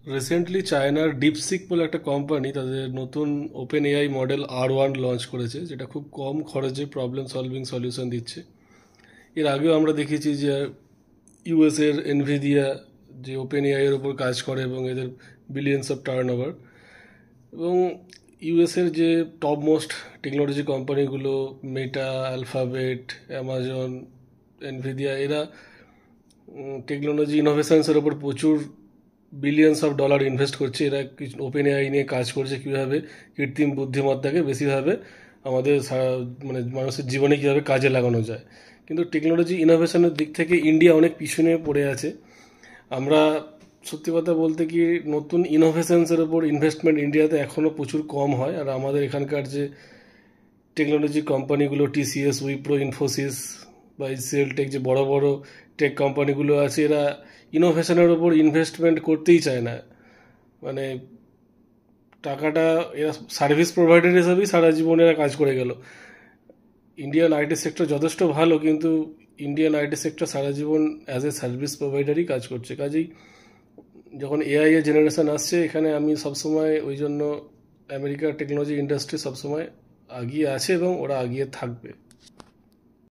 Recently চায়নার DeepSeek বলে একটা কোম্পানি তাদের নতুন open AI model R1 launch করেছে, যেটা খুব কম খরচে প্রবলেম সলভিং সলিউশন দিচ্ছে। এর আগেও আমরা দেখেছি যে ইউএস এর এনভিডিয়া যে ওপেন এআই এর ওপর কাজ করে এবং এদের বিলিয়ন্স অফ টার্ন ওভার, এবং ইউএস এর যে টপ মোস্ট টেকনোলজি কোম্পানিগুলো মেটা, অ্যালফাবেট, অ্যামাজন, এনভিডিয়া, এরা টেকনোলজি ইনোভেশনসের ওপর প্রচুর বিলিয়ন্স অফ ডলার ইনভেস্ট করছে। এরা কিছু ওপেন এআই নিয়ে কাজ করছে, কীভাবে কৃত্রিম বুদ্ধিমত্তাকে বেশিভাবে আমাদের মানে মানুষের জীবনে কীভাবে কাজে লাগানো যায়। কিন্তু টেকনোলজি ইনোভেশনের দিক থেকে ইন্ডিয়া অনেক পিছনে পড়ে আছে। আমরা সত্যি কথা বলতে কি, নতুন ইনোভেশনসের ওপর ইনভেস্টমেন্ট ইন্ডিয়াতে এখনও প্রচুর কম হয়। আর আমাদের এখানকার যে টেকনোলজি কোম্পানিগুলো টিসিএস, উইপ্রো, ইনফোসিস বা সেলটেক, যে বড় বড় টেক কোম্পানিগুলো আছে, এরা ইনোভেশনের ওপর ইনভেস্টমেন্ট করতেই চায় না। মানে টাকাটা এরা সার্ভিস প্রোভাইডার হিসাবেই সারা জীবন এরা কাজ করে গেল। ইন্ডিয়ান আইটি সেক্টর যথেষ্ট ভালো, কিন্তু ইন্ডিয়ান আইটি সেক্টর সারা জীবন অ্যাজ এ সার্ভিস প্রোভাইডারই কাজ করছে। কাজেই যখন এআই এর জেনারেশন আসছে, এখানে আমি সবসময় ওই জন্য আমেরিকার টেকনোলজি ইন্ডাস্ট্রি সবসময় আগিয়ে আছে এবং ওরা আগিয়ে থাকবে।